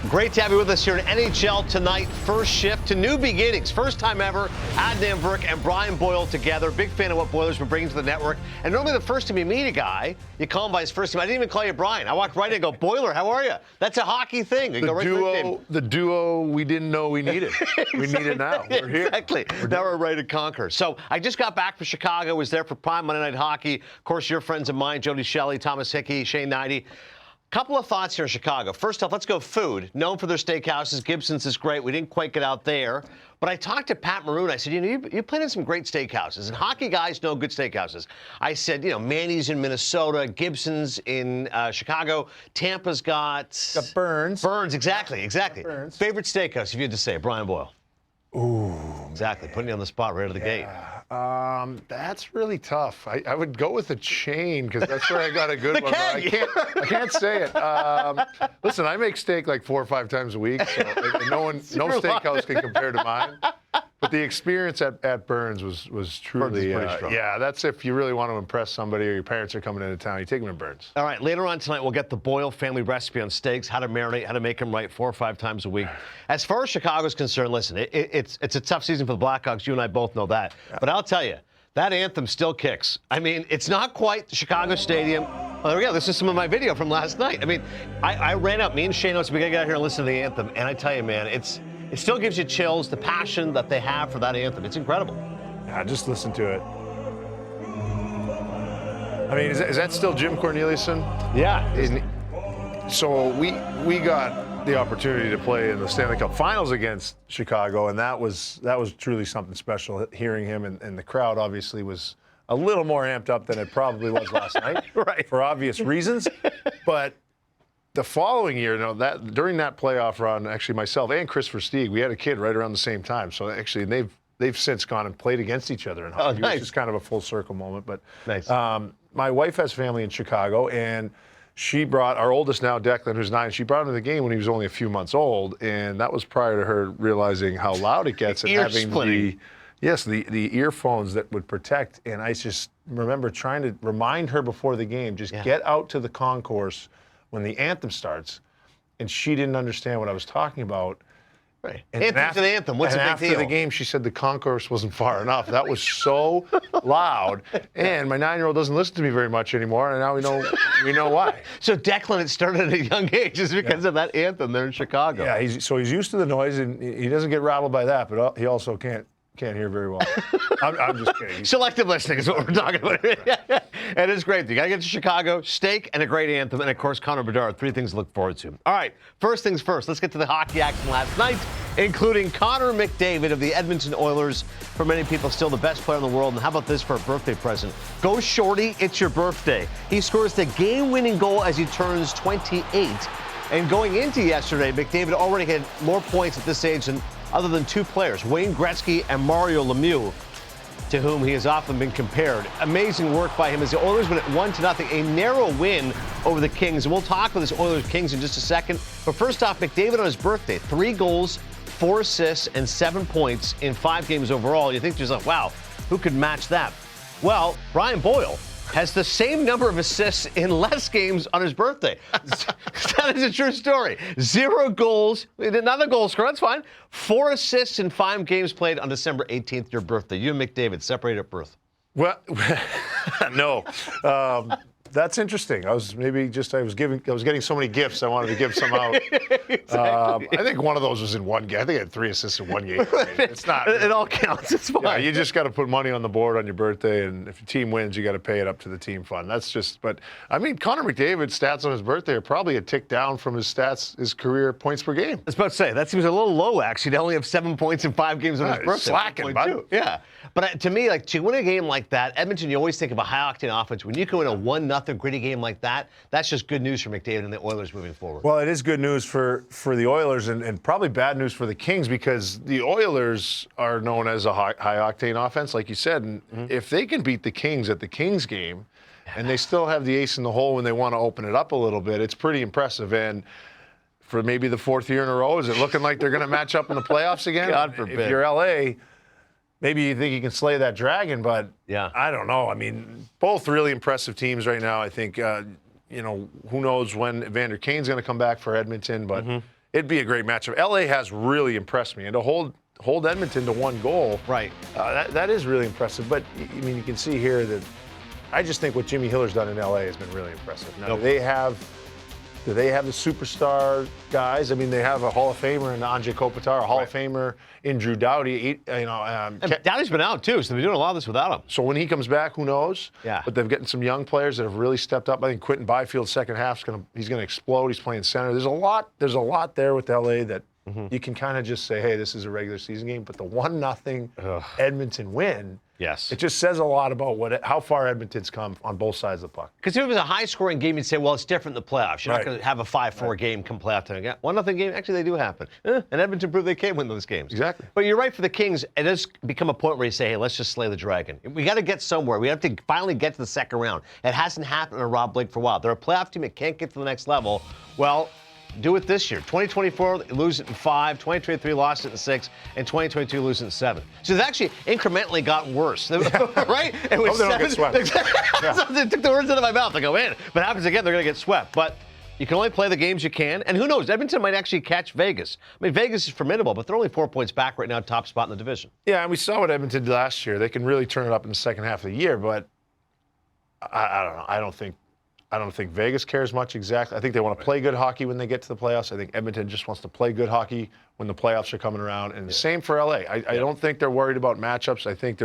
Great to have you with us here at NHL Tonight. First shift to new beginnings. First time ever, Adnan Virk and Brian Boyle together. Big fan of what Boyler's been bringing to the network. And normally the first time you meet a guy, you call him by his first name. I didn't even call you Brian. I walked right in and go, Boiler, how are you? That's a hockey thing. You go right the duo we didn't know we needed. Exactly. We need it now. We're here. Exactly. Now we're ready to conquer. So I just got back from Chicago. Was there for Prime Monday Night Hockey. Of course, your friends of mine, Jody Shelley, Thomas Hickey, Shane Knighty. Couple of thoughts here in Chicago. First off, let's go food. Known for their steakhouses. Gibson's is great. We didn't quite get out there. But I talked to Pat Maroon. I said, you played in some great steakhouses. And hockey guys know good steakhouses. I said, Manny's in Minnesota. Gibson's in Chicago. Tampa's got Burns. Burns, exactly. Burns. Favorite steakhouse, if you had to say, Brian Boyle. Ooh. Exactly. Putting you on the spot right out of the gate. That's really tough. I would go with the chain because that's where I got a good one. I can't say it. Listen, I make steak like 4 or 5 times a week, so no steakhouse can compare to mine. But the experience at Burns was truly, that's if you really want to impress somebody or your parents are coming into town, you take them to Burns. All right, later on tonight, we'll get the Boyle family recipe on steaks, how to marinate, how to make them right 4 or 5 times a week. As far as Chicago's concerned, listen, it's a tough season for the Blackhawks. You and I both know that. Yeah. But I'll tell you, that anthem still kicks. I mean, it's not quite the Chicago Stadium. Oh, there we go. This is some of my video from last night. I mean, I ran out. Me and Shane said we got to get out here and listen to the anthem. And I tell you, man, it still gives you chills, the passion that they have for that anthem. It's incredible. Yeah, just listen to it. I mean, is that still Jim Corneliuson? Yeah. So we got the opportunity to play in the Stanley Cup Finals against Chicago, and that was truly something special. Hearing him and the crowd obviously was a little more amped up than it probably was last night, right? For obvious reasons. But the following year, during that playoff run, actually myself and Chris Versteeg, we had a kid right around the same time. So actually they've since gone and played against each other in hockey, nice. Which is kind of a full circle moment. But nice. My wife has family in Chicago, and she brought our oldest now, Declan, who's 9. She brought him to the game when he was only a few months old, and that was prior to her realizing how loud it gets and having the earphones that would protect. And I just remember trying to remind her before the game, get out to the concourse when the anthem starts, and she didn't understand what I was talking about. Right. Anthem's an anthem. What's the big deal? After the game, she said the concourse wasn't far enough. That was so loud. And my 9-year-old doesn't listen to me very much anymore, and now we know why. So Declan, it started at a young age just because of that anthem there in Chicago. Yeah, he's used to the noise, and he doesn't get rattled by that, but he also can't hear very well. I'm just kidding. Selective listening is what we're talking about. It is great. You got to get to Chicago, steak, and a great anthem, and, of course, Connor Bedard. 3 things to look forward to. All right, first things first. Let's get to the hockey action last night, including Connor McDavid of the Edmonton Oilers. For many people, still the best player in the world. And how about this for a birthday present? Go Shorty, it's your birthday. He scores the game-winning goal as he turns 28. And going into yesterday, McDavid already had more points at this age than other than 2 players, Wayne Gretzky and Mario Lemieux, to whom he has often been compared. Amazing work by him as the Oilers win at 1-0, a narrow win over the Kings. And we'll talk with this Oilers-Kings in just a second. But first off, McDavid on his birthday, 3 goals, 4 assists, and 7 points in 5 games overall. You think to yourself, wow, who could match that? Well, Brian Boyle has the same number of assists in less games on his birthday. That is a true story. 0 goals, another goal scorer, that's fine. 4 assists in 5 games played on December 18th, your birthday. You and McDavid separated at birth. Well, no. That's interesting. I was getting so many gifts, I wanted to give some out. Exactly. I think one of those was in one game. I think I had 3 assists in 1 game. It's not. It all counts. It's fine. Yeah, you just got to put money on the board on your birthday, and if your team wins, you got to pay it up to the team fund. That's just. But I mean, Connor McDavid's stats on his birthday are probably a tick down from his stats, his career points per game. I was about to say that seems a little low. Actually, to only have 7 points in 5 games on his birthday. Slacking, bud. Yeah, but to me, like to win a game like that, Edmonton, you always think of a high octane offense. When you can win a 1-0 gritty game like that, that's just good news for McDavid and the Oilers moving forward. Well, it is good news for the Oilers and probably bad news for the Kings because the Oilers are known as a high-octane offense, like you said. And if they can beat the Kings at the Kings game and they still have the ace in the hole when they want to open it up a little bit, it's pretty impressive. And for maybe the 4th year in a row, is it looking like they're going to match up in the playoffs again? God forbid. If you're L.A., maybe you think you can slay that dragon, but yeah, I don't know. I mean, both really impressive teams right now. I think, who knows when Evander Kane's going to come back for Edmonton, but it'd be a great matchup. LA has really impressed me, and to hold Edmonton to 1 goal, right? That is really impressive. But I mean, you can see here that I just think what Jimmy Hiller's done in LA has been really impressive. Now, do they have the superstar guys? I mean, they have a Hall of Famer in Anze Kopitar, a Hall of Famer in Drew Doughty. Doughty's been out too, so they're doing a lot of this without him. So when he comes back, who knows? Yeah. But they've gotten some young players that have really stepped up. I think Quentin Byfield's second half he's gonna explode. He's playing center. There's a lot there with LA that you can kind of just say, hey, this is a regular season game. But the 1-0 Edmonton win. Yes. It just says a lot about how far Edmonton's come on both sides of the puck. Because if it was a high-scoring game, you'd say, well, it's different in the playoffs. You're not going to have a 5-4 game come playoff time. 1-0 game, actually, they do happen. And Edmonton proved they can win those games. Exactly. But you're right, for the Kings, it has become a point where you say, hey, let's just slay the dragon. We got to get somewhere. We have to finally get to the second round. It hasn't happened in Rob Blake for a while. They're a playoff team that can't get to the next level. Well, do it this year. 2024, lose it in 5. 2023, lost it in 6. And 2022, lose it in 7. So they've actually incrementally gotten worse. Right? It was they don't get swept. They took the words out of my mouth. They go, man, if it happens again, they're going to get swept. But you can only play the games you can. And who knows? Edmonton might actually catch Vegas. I mean, Vegas is formidable, but they're only 4 points back right now, top spot in the division. Yeah, and we saw what Edmonton did last year. They can really turn it up in the second half of the year, but I don't know. I don't think Vegas cares much exactly. I think they want to play good hockey when they get to the playoffs. I think Edmonton just wants to play good hockey when the playoffs are coming around. And the same for LA. I don't think they're worried about matchups. I think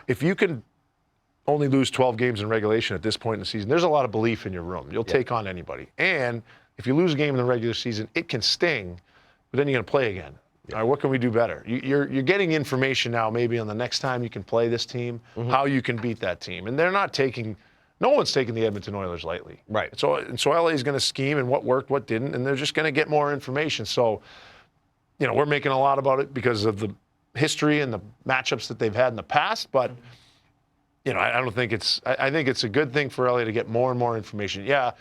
if you can only lose 12 games in regulation at this point in the season, there's a lot of belief in your room. You'll take on anybody. And if you lose a game in the regular season, it can sting, but then you're going to play again. All right, what can we do better? You're getting information now maybe on the next time you can play this team, how you can beat that team. And no one's taking the Edmonton Oilers lightly. Right. So LA is going to scheme and what worked, what didn't, and they're just going to get more information. So, we're making a lot about it because of the history and the matchups that they've had in the past, but I don't think I think it's a good thing for LA to get more and more information. Yeah,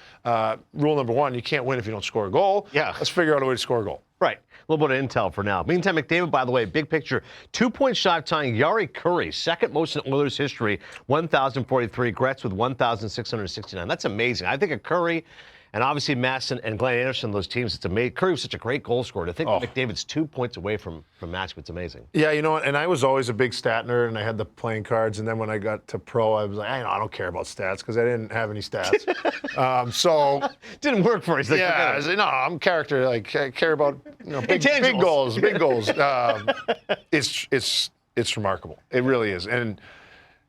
rule number 1, you can't win if you don't score a goal. Yeah. Let's figure out a way to score a goal. Right. A little bit of intel for now. Meantime, McDavid, by the way, big picture, 2 point shot tying Yari Curry, second most in Oilers history, 1,043. Gretz with 1,669. That's amazing. I think of Curry and obviously Masson and Glenn Anderson, those teams, it's amazing. Curry was such a great goal scorer. To think McDavid's 2 points away from match, it's amazing. Yeah, and I was always a big stat nerd, and I had the playing cards, and then when I got to pro, I was like, I don't care about stats because I didn't have any stats. Didn't work for you. I was like, no, I'm character. Like, I care about big goals, big goals. It's remarkable. It really is. And,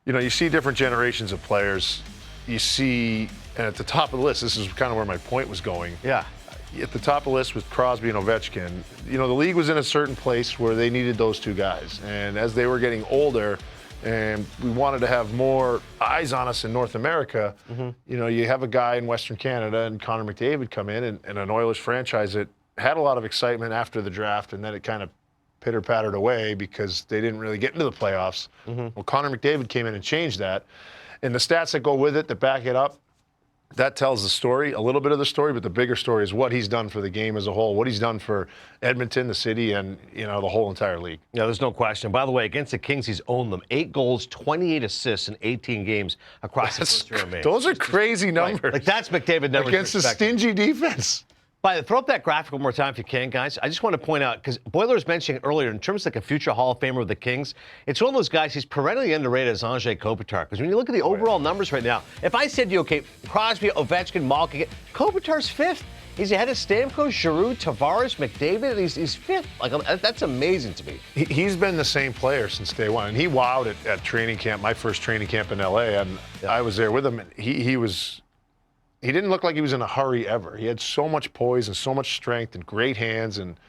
you see different generations of players. You see, and at the top of the list, this is kind of where my point was going. Yeah. At the top of the list with Crosby and Ovechkin, the league was in a certain place where they needed those two guys. And as they were getting older and we wanted to have more eyes on us in North America, you have a guy in Western Canada and Connor McDavid come in and an Oilers franchise that had a lot of excitement after the draft, and then it kind of pitter-pattered away because they didn't really get into the playoffs. Well, Connor McDavid came in and changed that. And the stats that go with it, that back it up, that tells the story, a little bit of the story, but the bigger story is what he's done for the game as a whole, what he's done for Edmonton, the city, and, the whole entire league. Yeah, there's no question. By the way, against the Kings, he's owned them. 8 goals, 28 assists in 18 games across the first year. Those are crazy numbers. Right. Like, that's McDavid numbers. Against a stingy defense. Throw up that graphic one more time if you can, guys. I just want to point out, because Boyle was mentioning earlier, in terms of like a future Hall of Famer with the Kings, it's one of those guys, he's perennially underrated as Anze Kopitar. Because when you look at the overall numbers right now, if I said to you, okay, Crosby, Ovechkin, Malkin, Kopitar's 5th. He's ahead of Stamkos, Giroux, Tavares, McDavid, and he's 5th. Like, that's amazing to me. He's been the same player since day one. And he wowed at training camp, my first training camp in L.A., and I was there with him. And he didn't look like he was in a hurry ever. He had so much poise and so much strength and great hands, and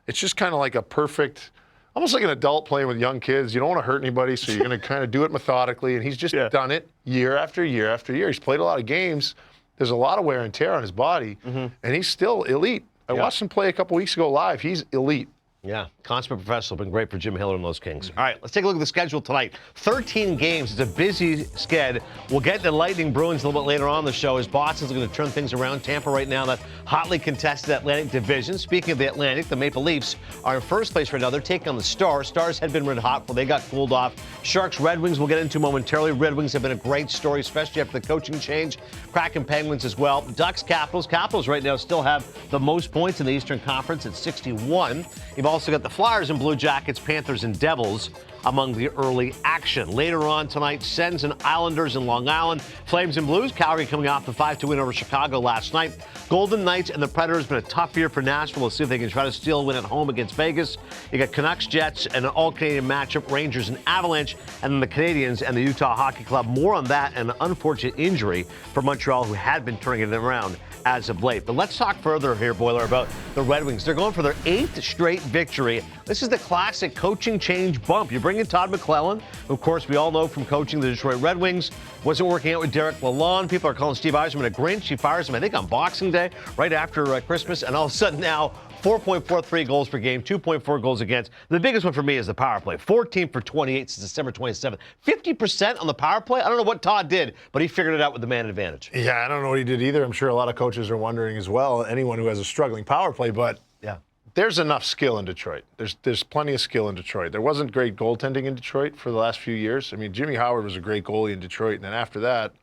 it's just kind of like a perfect, almost like an adult playing with young kids. You don't want to hurt anybody, so you're going to kind of do it methodically, and he's just done it year after year after year. He's played a lot of games. There's a lot of wear and tear on his body, and he's still elite. I watched him play a couple weeks ago live. He's elite. Yeah, consummate professional. Been great for Jim Hiller and those Kings. All right, let's take a look at the schedule tonight. 13 games. It's a busy sched. We'll get the Lightning Bruins a little bit later on in the show as Boston's going to turn things around. Tampa right now, that hotly contested Atlantic division. Speaking of the Atlantic, the Maple Leafs are in first place right now. They're taking on the Stars. Stars had been red hot, but they got cooled off. Sharks, Red Wings we'll get into momentarily. Red Wings have been a great story, especially after the coaching change. Kraken, Penguins as well. Ducks, Capitals. Capitals right now still have the most points in the Eastern Conference at 61. You've also got the Flyers and Blue Jackets, Panthers and Devils among the early action. Later on tonight, Sens and Islanders in Long Island. Flames and Blues. Calgary coming off the 5-2 win over Chicago last night. Golden Knights and the Predators. Been a tough year for Nashville. We'll see if they can try to steal a win at home against Vegas. You got Canucks, Jets, and an all-Canadian matchup. Rangers and Avalanche. And then the Canadians and the Utah Hockey Club. More on that and an unfortunate injury for Montreal, who had been turning it around as of late. But let's talk further here, Boiler, about the Red Wings. They're going for their 8th straight victory. This is the classic coaching change bump. You bring in Todd McClellan, who, of course, we all know from coaching the Detroit Red Wings. Wasn't working out with Derek Lalonde. People are calling Steve Yzerman a Grinch. He fires him, I think, on Boxing Day, right after Christmas. And all of a sudden now, 4.43 goals per game, 2.4 goals against. The biggest one for me is the power play. 14 for 28 since December 27th. 50% on the power play. I don't know what Todd did, but he figured it out with the man advantage. Yeah, I don't know what he did either. I'm sure a lot of coaches are wondering as well, anyone who has a struggling power play, but yeah, there's enough skill in Detroit. There's plenty of skill in Detroit. There wasn't great goaltending in Detroit for the last few years. I mean, Jimmy Howard was a great goalie in Detroit, and then after that,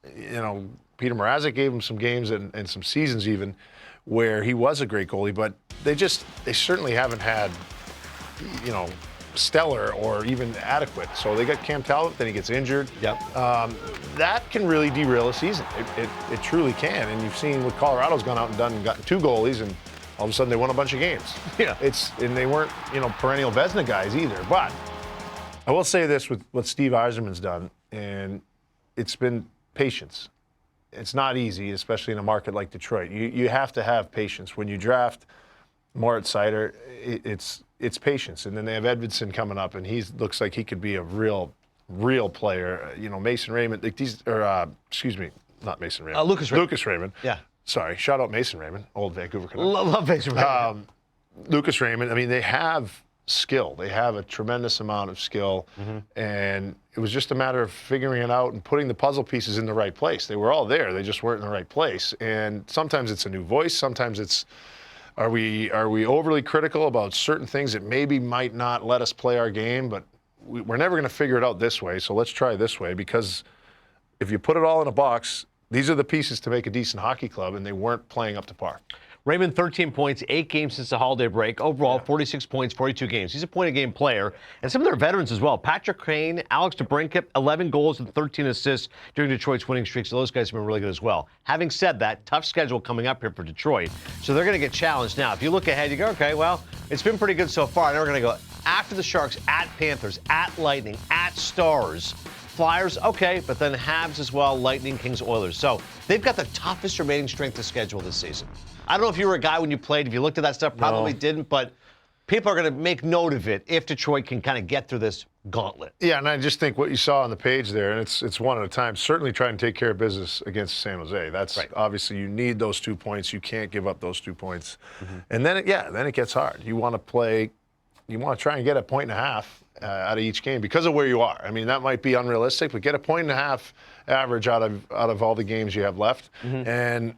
Peter Mrazek gave him some games and some seasons even where he was a great goalie, but they certainly haven't had, stellar or even adequate. So they got Cam Talbot, then he gets injured. Yep. That can really derail a season. It truly can. And you've seen what Colorado's gone out and done and gotten 2 goalies, and all of a sudden they won a bunch of games. Yeah. And they weren't, perennial Vezina guys either. But I will say this with what Steve Yzerman's done, and it's been patience. It's not easy, especially in a market like Detroit. You have to have patience. When you draft Moritz Seider, it's patience. And then they have Edvinsson coming up, and he looks like he could be a real player. Mason Raymond, not Mason Raymond. Lucas Raymond. Yeah. Sorry, shout out Mason Raymond, old Vancouver Canucks. Love Mason Raymond. Lucas Raymond, I mean, they have skill. They have a tremendous amount of skill, and it was just a matter of figuring it out and putting the puzzle pieces in the right place. They were all there. They just weren't in the right place. And sometimes it's a new voice. Sometimes it's, are we overly critical about certain things that maybe might not let us play our game, but we're never going to figure it out this way, so let's try this way, because if you put it all in a box, these are the pieces to make a decent hockey club, and they weren't playing up to par. Raymond, 13 points, 8 games since the holiday break. Overall, 46 points, 42 games. He's a point-a-game player. And some of their veterans as well. Patrick Kane, Alex DeBrincat, 11 goals and 13 assists during Detroit's winning streak. So those guys have been really good as well. Having said that, tough schedule coming up here for Detroit. So they're going to get challenged now. If you look ahead, you go, okay, well, it's been pretty good so far. Now we're going to go after the Sharks, at Panthers, at Lightning, at Stars. Flyers, okay, but then Habs as well, Lightning, Kings, Oilers. So they've got the toughest remaining strength of schedule this season. I don't know if you were a guy when you played, if you looked at that stuff, probably didn't, but people are going to make note of it if Detroit can kind of get through this gauntlet. Yeah, and I just think what you saw on the page there, and it's one at a time, certainly try and take care of business against San Jose. That's right. Obviously you need those 2 points. You can't give up those 2 points. And then it gets hard. You want to try and get a 1.5 out of each game because of where you are. I mean, that might be unrealistic, but get a 1.5 average out of all the games you have left. And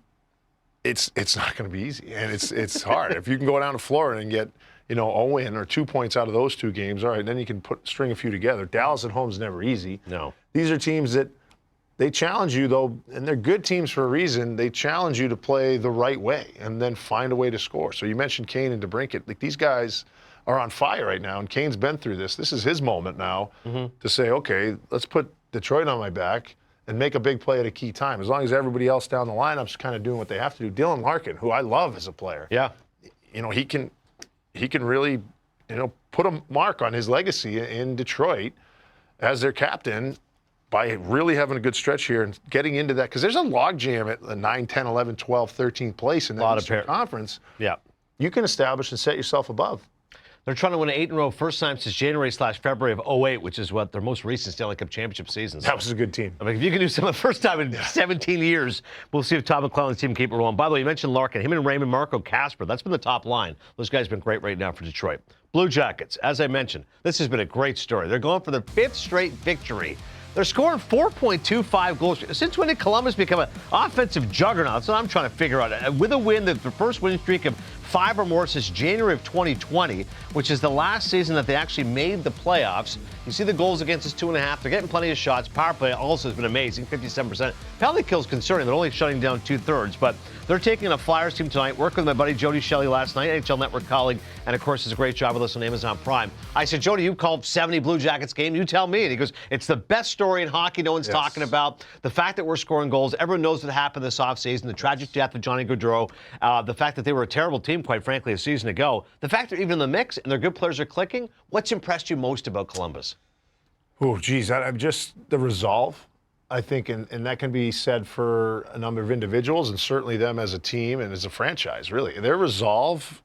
it's not going to be easy, and it's hard. If you can go down to Florida and get a win or 2 points out of those 2 games, all right, then you can string a few together. Dallas at home is never easy. No. These are teams that they challenge you, though, and they're good teams for a reason. They challenge you to play the right way and then find a way to score. So you mentioned Kane and DeBrincat. Like, these guys are on fire right now, and Kane's been through this. This is his moment now to say, okay, let's put Detroit on my back and make a big play at a key time. As long as everybody else down the lineup's kind of doing what they have to do. Dylan Larkin, who I love as a player, he can really, put a mark on his legacy in Detroit as their captain by really having a good stretch here and getting into that, because there's a logjam at the 9, 10, 11, 12, 13th place in that Eastern Conference. Yeah, you can establish and set yourself above. They're trying to win 8 in a row, first time since January/February of 2008, which is what their most recent Stanley Cup championship season. That was a good team. I mean, if you can do something the first time in 17 years, we'll see if Todd McClelland's team keep it rolling. By the way, you mentioned Larkin. Him and Raymond, Marco, Casper. That's been the top line. Those guys have been great right now for Detroit. Blue Jackets, as I mentioned, this has been a great story. They're going for their 5th straight victory. They're scoring 4.25 goals. Since when did Columbus become an offensive juggernaut? That's what I'm trying to figure out. With a win, the first winning streak of 5 or more since January of 2020, which is the last season that they actually made the playoffs. You see the goals against us 2.5. They're getting plenty of shots. Power play also has been amazing, 57%. Penalty kills concerning. They're only shutting down 2/3, but they're taking a Flyers team tonight. Worked with my buddy Jody Shelley last night, NHL Network colleague, and of course does a great job with us on Amazon Prime. I said, Jody, you called 70 Blue Jackets game. You tell me. And he goes, it's the best story in hockey. No one's talking about the fact that we're scoring goals. Everyone knows what happened this offseason, the tragic death of Johnny Gaudreau, the fact that they were a terrible team, quite frankly, a season ago. The fact they're even in the mix and their good players are clicking. What's impressed you most about Columbus? Oh, geez, just the resolve, I think, and that can be said for a number of individuals and certainly them as a team and as a franchise, really. Their resolve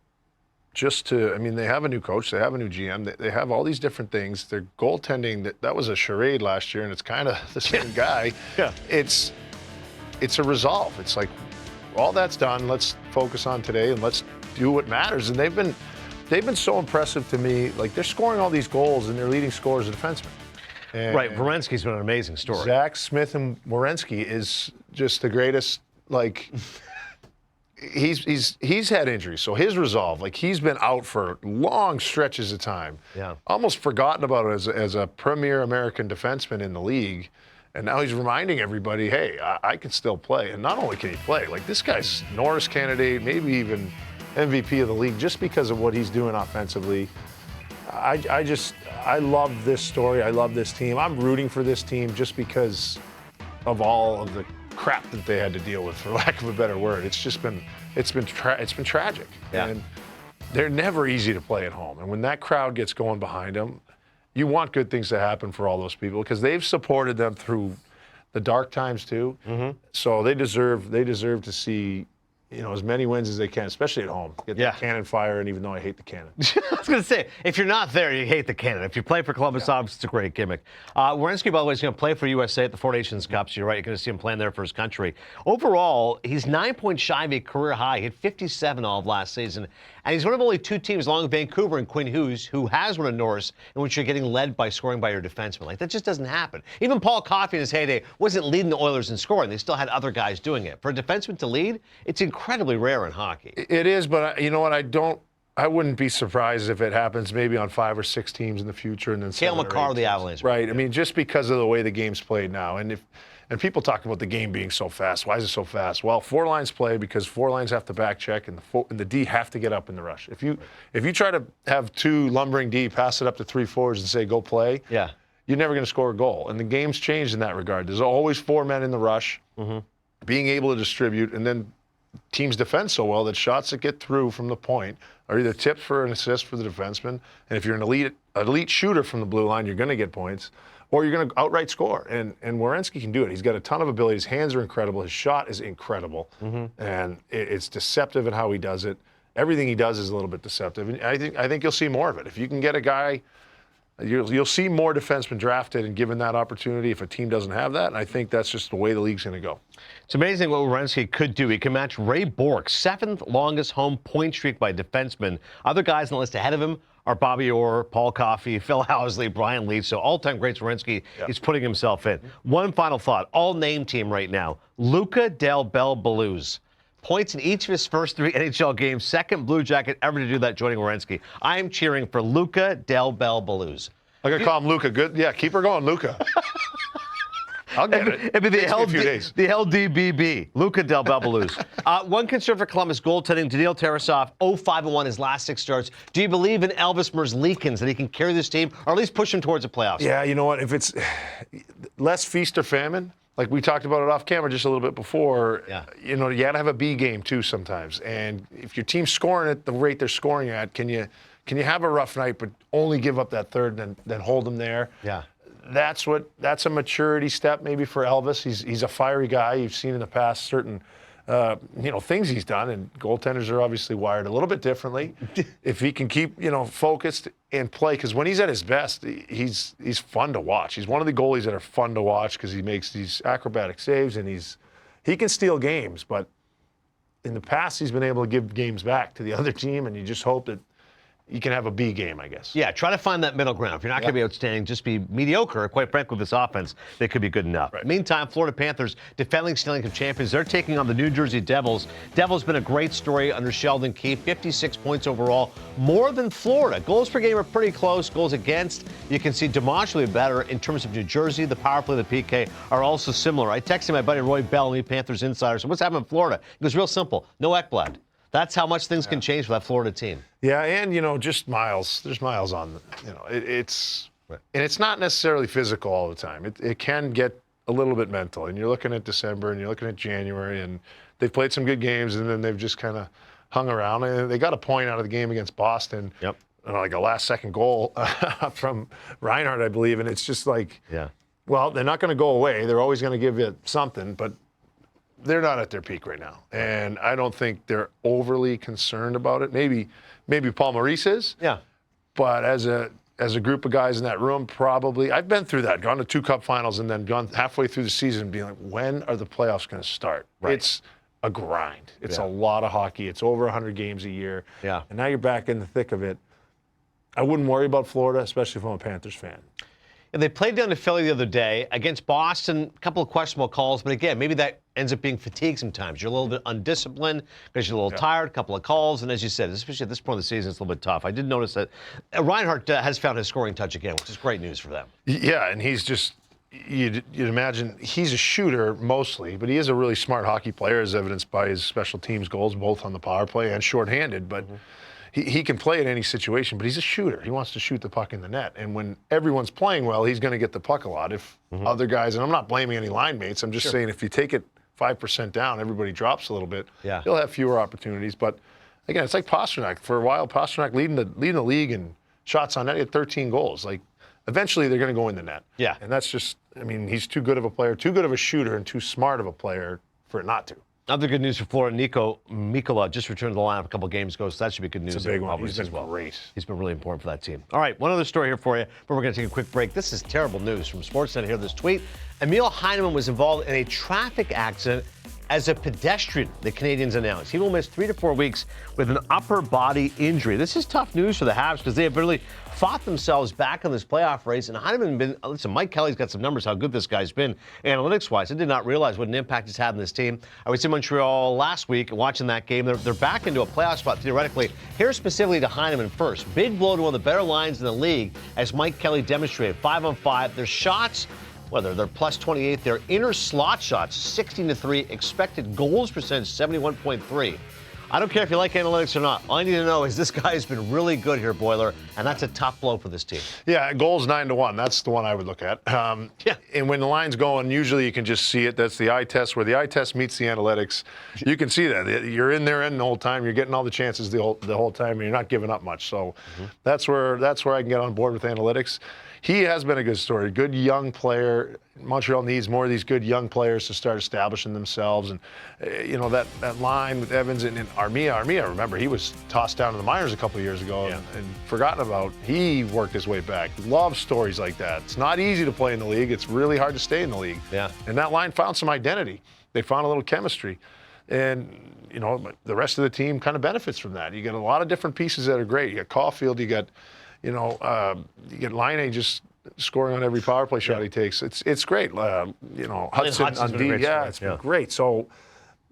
they have a new coach, they have a new GM, they have all these different things. Their goaltending, that was a charade last year, and it's kind of the same guy. Yeah. It's a resolve. It's like, all that's done, let's focus on today and let's do what matters. And they've been so impressive to me. Like, they're scoring all these goals, and their leading scorers are defensemen. And right, Werenski's been an amazing story. Zach Smith and Werenski is just the greatest. Like, he's had injuries, so his resolve, like, he's been out for long stretches of time. Yeah, almost forgotten about it as a premier American defenseman in the league, and now he's reminding everybody, hey, I can still play. And not only can he play, like, this guy's Norris candidate, maybe even MVP of the league, just because of what he's doing offensively. I love this story. I love this team. I'm rooting for this team just because of all of the crap that they had to deal with, for lack of a better word. It's been tragic. Yeah. And they're never easy to play at home. And when that crowd gets going behind them, you want good things to happen for all those people, because they've supported them through the dark times too. Mm-hmm. So they deserve to see, as many wins as they can, especially at home. Get the cannon fire, and even though I hate the cannon. I was going to say, if you're not there, you hate the cannon. If you play for Columbus, obviously it's a great gimmick. Werenski, by the way, is going to play for USA at the Four Nations Cup, so you're right, you're going to see him playing there for his country. Overall, he's 9 points shy of a career high. He hit 57 all of last season. And he's one of only 2 teams, along with Vancouver and Quinn Hughes, who has one of Norris, in which you're getting led by scoring by your defenseman. Like, that just doesn't happen. Even Paul Coffey in his heyday wasn't leading the Oilers in scoring. They still had other guys doing it. For a defenseman to lead, it's incredibly rare in hockey. It is, but you know what? I wouldn't be surprised if it happens maybe on 5 or 6 teams in the future, and then Cale Makar, the Avalanche. Right. I mean, just because of the way the game's played now. And people talk about the game being so fast. Why is it so fast? Well, 4 lines play because 4 lines have to back check, and the D have to get up in the rush. If you try to have 2 lumbering D pass it up to 3 forwards and say, go play, you're never going to score a goal. And the game's changed in that regard. There's always 4 men in the rush, being able to distribute, and then teams defend so well that shots that get through from the point are either tipped for an assist for the defenseman, and if you're an elite shooter from the blue line, you're going to get points, or you're going to outright score. And Werenski can do it. He's got a ton of ability. His hands are incredible. His shot is incredible, and it's deceptive in how he does it. Everything he does is a little bit deceptive, and I think you'll see more of it. If you can get a guy, you'll see more defensemen drafted and given that opportunity if a team doesn't have that, and I think that's just the way the league's going to go. It's amazing what Werenski could do. He can match Ray Bourque's 7th longest home point streak by defensemen. Other guys on the list ahead of him are Bobby Orr, Paul Coffey, Phil Housley, Brian Leetch. So all-time greats Werenski is putting himself in. One final thought. All-name team right now. Luca Del Bel Belluz. Points in each of his first 3 NHL games. Second Blue Jacket ever to do that, joining Werenski. I am cheering for Luca Del Bel Belluz. I'm going to call him Luca. Good. Yeah, keep her going, Luca. I'll get it. It'd be the LDBB, Luca Del Bel Belluz. One concern for Columbus goaltending, Daniil Tarasov, 0-5-1 his last 6 starts. Do you believe in Elvis Merzlikins, that he can carry this team, or at least push him towards the playoffs? Yeah, you know what? If it's less feast or famine, like we talked about it off camera just a little bit before, you got to have a B game too sometimes. And if your team's scoring at the rate they're scoring at, can you have a rough night but only give up that third and then hold them there? Yeah. That's a maturity step maybe for Elvis. He's a fiery guy. You've seen in the past certain things he's done, and goaltenders are obviously wired a little bit differently. If he can keep, focused and play, because when he's at his best, he's fun to watch. He's one of the goalies that are fun to watch because he makes these acrobatic saves, and he can steal games. But in the past, he's been able to give games back to the other team, and you just hope that you can have a B game, I guess. Yeah, try to find that middle ground. If you're not going to be outstanding, just be mediocre. Quite frankly, with this offense, they could be good enough. Right. Meantime, Florida Panthers, defending Stanley Cup champions, they're taking on the New Jersey Devils. Devils been a great story under Sheldon Keefe, 56 points overall, more than Florida. Goals per game are pretty close. Goals against, you can see demonstrably better. In terms of New Jersey, the power play, the PK are also similar. I texted my buddy Roy Bellamy, Panthers insider, so what's happening in Florida? It was real simple. No Ekblad. That's how much things can change for that Florida team. Yeah, and, just miles. There's miles on, it's not necessarily physical all the time. It can get a little bit mental. And you're looking at December and you're looking at January, and they've played some good games, and then they've just kind of hung around. And they got a point out of the game against Boston. Yep. Like a last-second goal from Reinhart, I believe. And it's just like, well, they're not going to go away. They're always going to give you something, but they're not at their peak right now, and I don't think they're overly concerned about it. Maybe Paul Maurice is. Yeah. But as a group of guys in that room, probably I've been through that, gone to 2 Cup finals, and then gone halfway through the season, being like, when are the playoffs going to start? Right. It's a grind. It's a lot of hockey. It's over 100 games a year. Yeah. And now you're back in the thick of it. I wouldn't worry about Florida, especially if I'm a Panthers fan. And they played down to Philly the other day against Boston. A couple of questionable calls, but again, maybe that ends up being fatigue sometimes. You're a little bit undisciplined because you're a little tired, a couple of calls, and as you said, especially at this point of the season, it's a little bit tough. I did notice that Reinhart has found his scoring touch again, which is great news for them. Yeah, and he's just, you'd imagine, he's a shooter mostly, but he is a really smart hockey player, as evidenced by his special teams goals, both on the power play and shorthanded, but he can play in any situation, but he's a shooter. He wants to shoot the puck in the net. And when everyone's playing well, he's going to get the puck a lot. If other guys, and I'm not blaming any line mates, I'm just saying if you take it 5% down, everybody drops a little bit, he'll have fewer opportunities. But again, it's like Pastrnak. For a while, Pastrnak leading the league in shots on net, he had 13 goals. Like, eventually they're going to go in the net. Yeah. And that's just, he's too good of a player, too good of a shooter, and too smart of a player for it not to. Other good news for Florida, Nico Mikkola just returned to the lineup a couple games ago, so that should be good news. It's a big one. He's been great. He's been really important for that team. All right, one other story here for you, but we're going to take a quick break. This is terrible news from Sportsnet. Here, this tweet. Emil Heineman was involved in a traffic accident as a pedestrian, the Canadians announced. He will miss 3 to 4 weeks with an upper body injury. This is tough news for the Habs because they have really fought themselves back in this playoff race. And Heineman listen, Mike Kelly's got some numbers how good this guy's been analytics-wise. I did not realize what an impact he's had on this team. I was in Montreal last week watching that game. They're back into a playoff spot theoretically. Here's specifically to Heineman first. Big blow to one of the better lines in the league, as Mike Kelly demonstrated. 5-on-5. Their shots, whether they're plus 28, their inner slot shots, 16-3, expected goals percentage, 71.3. I don't care if you like analytics or not. All I need to know is this guy has been really good here, Boiler, and that's a tough blow for this team. Yeah, goals 9-1. That's the one I would look at. And when the line's going, usually you can just see it. That's the eye test. Where the eye test meets the analytics, you can see that. You're in there the whole time. You're getting all the chances the whole time, and you're not giving up much. So that's where I can get on board with analytics. He has been a good story. Good young player. Montreal needs more of these good young players to start establishing themselves. And, that line with Evans and Armia, remember, he was tossed down to the minors a couple of years ago and forgotten about. He worked his way back. Love stories like that. It's not easy to play in the league. It's really hard to stay in the league. Yeah. And that line found some identity. They found a little chemistry. And, the rest of the team kind of benefits from that. You get a lot of different pieces that are great. You got Caulfield, you get Laine just scoring on every power play shot he takes. It's great. Hudson on D. It's been great. So,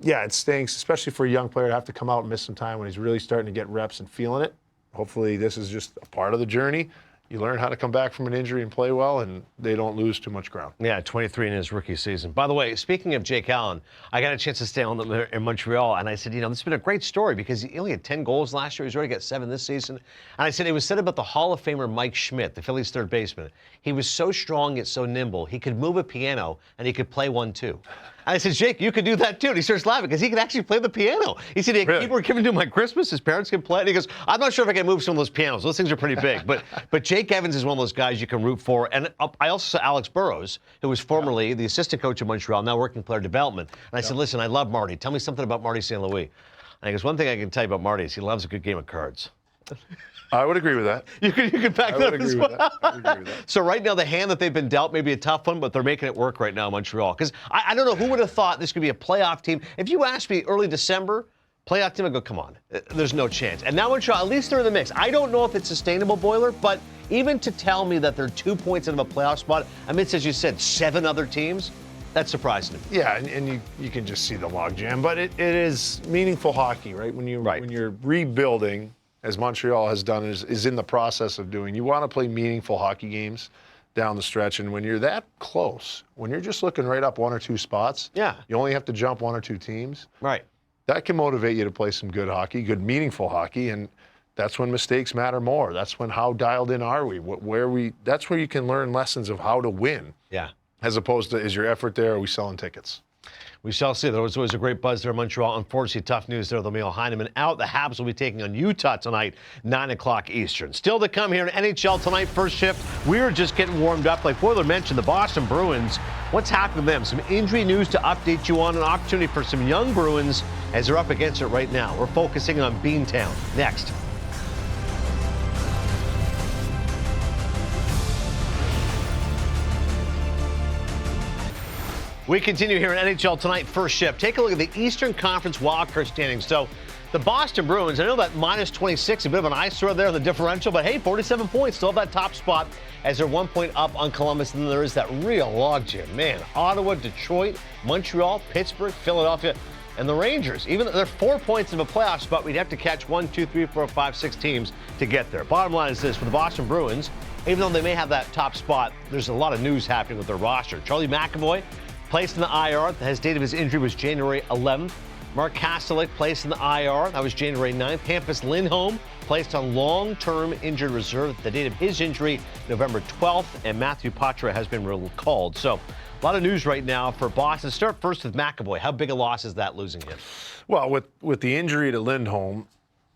it stinks, especially for a young player to have to come out and miss some time when he's really starting to get reps and feeling it. Hopefully this is just a part of the journey. You learn how to come back from an injury and play well, and they don't lose too much ground. Yeah, 23 in his rookie season. By the way, speaking of Jake Allen, I got a chance to stay on in Montreal, and I said, this has been a great story because he only had 10 goals last year. He's already got 7 this season. And I said, it was said about the Hall of Famer Mike Schmidt, the Phillies third baseman. He was so strong yet so nimble. He could move a piano, and he could play one too. I said, Jake, you could do that too. And he starts laughing because he can actually play the piano. He said, a keyboard given to him at Christmas. His parents can play it. And he goes, I'm not sure if I can move some of those pianos. Those things are pretty big. But Jake Evans is one of those guys you can root for. And I also saw Alex Burrows, who was formerly the assistant coach of Montreal, now working player development. And I said, listen, I love Marty. Tell me something about Marty St. Louis. And he goes, one thing I can tell you about Marty is he loves a good game of cards. I would agree with that. You could back that up as well. I would agree with that. So right now, the hand that they've been dealt may be a tough one, but they're making it work right now in Montreal. Because I don't know who would have thought this could be a playoff team. If you asked me early December, playoff team, I'd go, come on. There's no chance. And now Montreal, at least they're in the mix. I don't know if it's sustainable, Boiler, but even to tell me that they're 2 points out of a playoff spot amidst, as you said, 7 other teams, that's surprising to me. Yeah, and you can just see the logjam. But it is meaningful hockey, right? When you're rebuilding, as Montreal has done, is in the process of doing. You want to play meaningful hockey games down the stretch, and when you're that close, when you're just looking right up 1 or 2 spots, you only have to jump 1 or 2 teams. Right. That can motivate you to play some good hockey, good meaningful hockey, and that's when mistakes matter more. That's when how dialed in are we? That's where you can learn lessons of how to win. Yeah. As opposed to, is your effort there? Are we selling tickets? We shall see. There was always a great buzz there in Montreal. Unfortunately, tough news there. Emil Heineman out. The Habs will be taking on Utah tonight, 9 o'clock Eastern. Still to come here in NHL Tonight, first shift. We're just getting warmed up. Like Boiler mentioned, the Boston Bruins. What's happened to them? Some injury news to update you on. An opportunity for some young Bruins as they're up against it right now. We're focusing on Beantown. Next. We continue here in NHL Tonight, first shift. Take a look at the Eastern Conference wildcard standings. So the Boston Bruins, I know that minus 26, a bit of an eyesore there in the differential, but hey, 47 points, still have that top spot as they're 1 point up on Columbus. And then there is that real logjam. Man, Ottawa, Detroit, Montreal, Pittsburgh, Philadelphia, and the Rangers. Even though they're 4 points of a playoff spot, we'd have to catch 1, 2, 3, 4, 5, 6 teams to get there. Bottom line is this, for the Boston Bruins, even though they may have that top spot, there's a lot of news happening with their roster. Charlie McAvoy, placed in the IR. His date of his injury was January 11th. Mark Kastelik placed in the IR. That was January 9th. Hampus Lindholm placed on long-term injured reserve. The date of his injury, November 12th. And Matthew Patra has been recalled. So a lot of news right now for Boston. Start first with McAvoy. How big a loss is that, losing him? Well, with the injury to Lindholm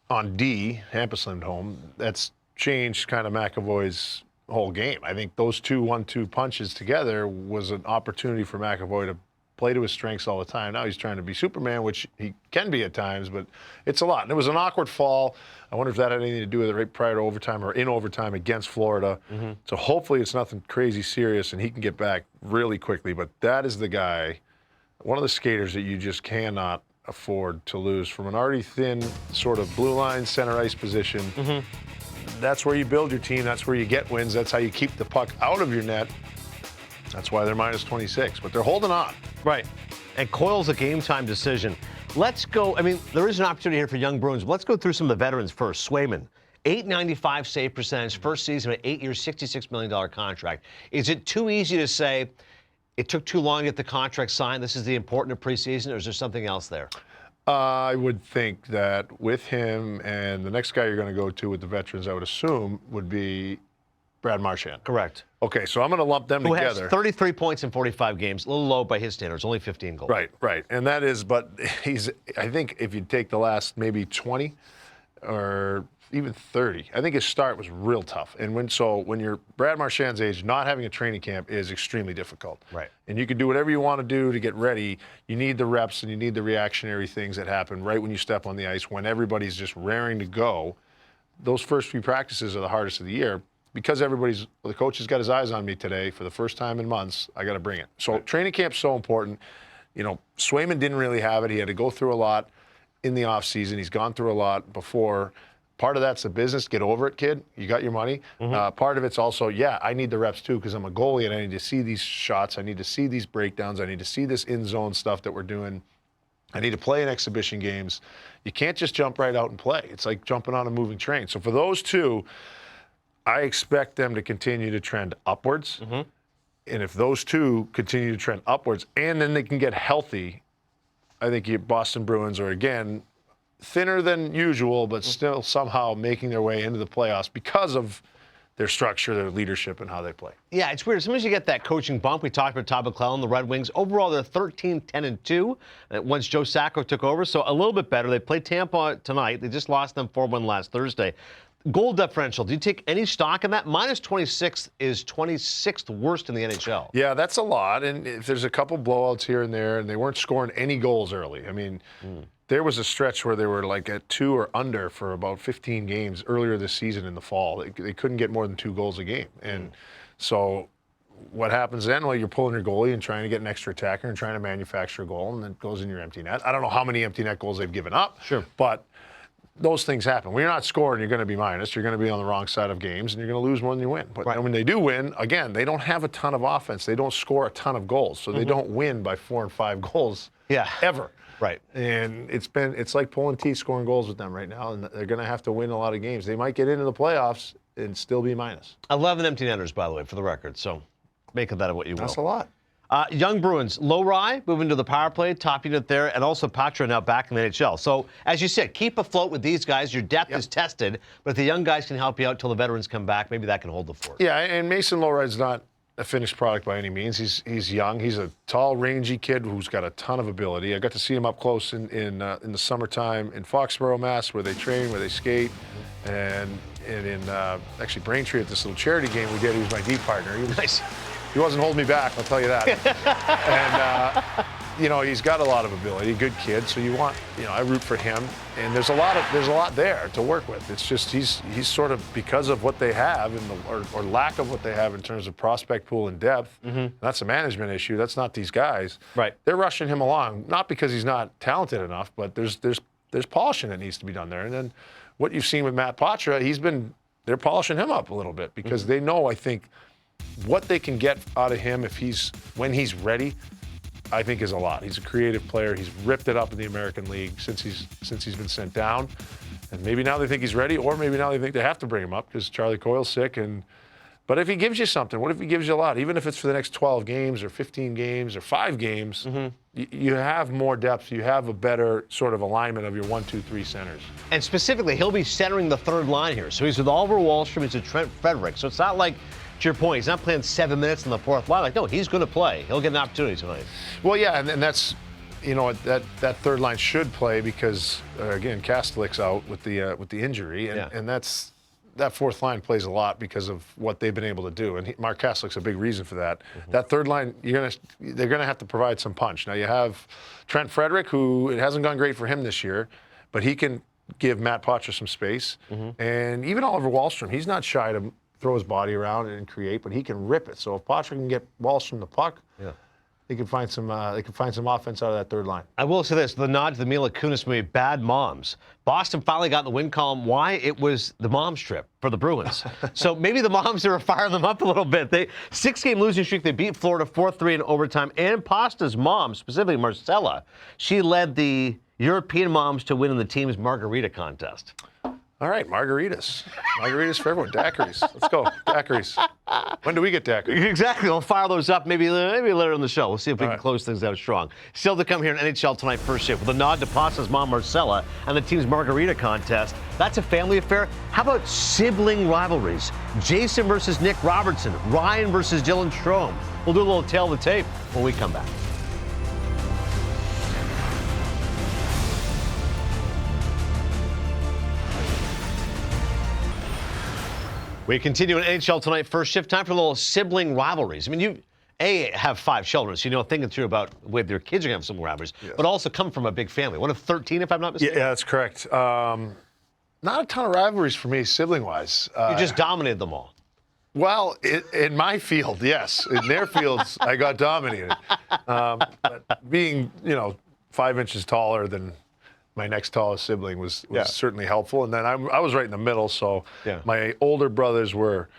on D, Hampus Lindholm, that's changed kind of McAvoy's whole game. I think those 2 1-2 punches together was an opportunity for McAvoy to play to his strengths all the time. Now he's trying to be Superman, which he can be at times, but it's a lot. And it was an awkward fall. I wonder if that had anything to do with it right prior to overtime or in overtime against Florida. Mm-hmm. So hopefully it's nothing crazy serious and he can get back really quickly. But that is the guy, one of the skaters that you just cannot afford to lose from an already thin sort of blue line center ice position. Mm-hmm. That's where you build your team. That's where you get wins. That's how you keep the puck out of your net. That's why they're minus 26, but they're holding on. Right. And Coyle's a game-time decision. Let's go. I mean, there is an opportunity here for young Bruins. But let's go through some of the veterans first. Swayman, .895 save percentage, first season, an 8-year, $66 million contract. Is it too easy to say it took too long to get the contract signed? This is the important of preseason, or is there something else there? I would think that with him and the next guy you're going to go to with the veterans, I would assume, would be Brad Marchand. Correct. Okay, so I'm going to lump them together. Who has 33 points in 45 games, a little low by his standards, only 15 goals. Right. And that is, but I think if you take the last maybe 20 or even 30, I think his start was real tough. And when you're Brad Marchand's age, not having a training camp is extremely difficult. Right. And you can do whatever you want to do to get ready. You need the reps and you need the reactionary things that happen right when you step on the ice, when everybody's just raring to go. Those first few practices are the hardest of the year. Because the coach has got his eyes on me today for the first time in months, I got to bring it. So training camp's so important. You know, Swayman didn't really have it. He had to go through a lot in the offseason. He's gone through a lot before. Part of that's the business. Get over it, kid. You got your money. Mm-hmm. Part of it's also, I need the reps too because I'm a goalie and I need to see these shots. I need to see these breakdowns. I need to see this in-zone stuff that we're doing. I need to play in exhibition games. You can't just jump right out and play. It's like jumping on a moving train. So for those two, I expect them to continue to trend upwards. Mm-hmm. And if those two continue to trend upwards and then they can get healthy, I think your Boston Bruins are, again, thinner than usual, but still somehow making their way into the playoffs because of their structure, their leadership, and how they play. Yeah, it's weird. Sometimes you get that coaching bump. We talked about Todd McClellan, the Red Wings. Overall, they're 13-10-2 once Joe Sacco took over, so a little bit better. They play Tampa tonight. They just lost them 4-1 last Thursday. Goal differential, do you take any stock in that? Minus 26 is 26th worst in the NHL. Yeah, that's a lot. And if there's a couple blowouts here and there, and they weren't scoring any goals early. I mean, there was a stretch where they were like at 2 or under for about 15 games earlier this season in the fall. They couldn't get more than 2 goals a game. And so what happens then? Well, you're pulling your goalie and trying to get an extra attacker and trying to manufacture a goal, and it goes in your empty net. I don't know how many empty net goals they've given up. Sure. But those things happen. When you're not scoring, you're going to be minus. You're going to be on the wrong side of games, and you're going to lose more than you win. But when they do win, again, they don't have a ton of offense. They don't score a ton of goals, so they don't win by 4 and 5 goals ever. Right. And it's like pulling teeth scoring goals with them right now, and they're going to have to win a lot of games. They might get into the playoffs and still be minus. 11 empty netters, by the way, for the record. So make of that what you will. That's a lot. Young Bruins, Low-Rye moving to the power play, top unit there, and also Patra now back in the NHL. So, as you said, keep afloat with these guys. Your depth is tested, but if the young guys can help you out till the veterans come back, maybe that can hold the fort. Yeah, and Mason Low-Rye's not a finished product by any means. He's young. He's a tall, rangy kid who's got a ton of ability. I got to see him up close in the summertime in Foxborough, Mass, where they train, where they skate, and in actually Braintree at this little charity game we did. He was my D partner. Nice. He wasn't holding me back, I'll tell you that. And he's got a lot of ability, good kid. So I root for him. And there's a lot there to work with. It's just he's sort of, because of what they have or lack of what they have in terms of prospect pool and depth. That's a management issue. That's not these guys. Right. They're rushing him along, not because he's not talented enough, but there's polishing that needs to be done there. And then what you've seen with Matt Patra, they're polishing him up a little bit because they know, I think, what they can get out of him when he's ready, I think is a lot. He's a creative player. He's ripped it up in the American League since he's been sent down. And maybe now they think he's ready, or maybe now they think they have to bring him up because Charlie Coyle's sick. But if he gives you something, what if he gives you a lot? Even if it's for the next 12 games or 15 games or 5 games, you have more depth. You have a better sort of alignment of your 1, 2, 3 centers. And specifically, he'll be centering the third line here. So he's with Oliver Wahlstrom, he's with Trent Frederick. So it's not like, to your point, he's not playing 7 minutes in the fourth line. No, he's going to play. He'll get an opportunity tonight. Well, yeah, and that's, that third line should play because, again, Kastelik's out with the injury, and that fourth line plays a lot because of what they've been able to do. And Mark Kastelik's a big reason for that. That third line, they're gonna have to provide some punch. Now you have Trent Frederick, who it hasn't gone great for him this year, but he can give Matt Patra some space. And even Oliver Wahlstrom, he's not shy to throw his body around and create, but he can rip it. So if Patra can get Wahlstrom the puck, they can find some offense out of that third line. I will say this: the nod to the Mila Kunis movie, Bad Moms. Boston finally got in the win column. Why? It was the mom's trip for the Bruins. So maybe the moms are firing them up a little bit. 6-game losing streak. They beat Florida 4-3 in overtime. And Pasta's mom, specifically Marcella, she led the European moms to win in the team's margarita contest. All right, margaritas. Margaritas for everyone. Daiquiris. Let's go. Daiquiris. When do we get daiquiris? Exactly. We'll fire those up maybe later in the show. We'll see if we can close things out strong. Still to come here in NHL Tonight first shift with a nod to Pasta's mom, Marcella, and the team's margarita contest. That's a family affair. How about sibling rivalries? Jason versus Nick Robertson. Ryan versus Dylan Strome. We'll do a little tail of the tape when we come back. We continue in NHL Tonight first shift. Time for a little sibling rivalries. I mean, you have 5 children, so thinking through about whether your kids are going to have some rivalries, but also come from a big family. One of 13, if I'm not mistaken. Yeah, that's correct. Not a ton of rivalries for me, sibling-wise. You just dominated them all. Well, in my field, yes. In their fields, I got dominated. But being, 5 inches taller than my next tallest sibling was certainly helpful. And then I was right in the middle, so my older brothers were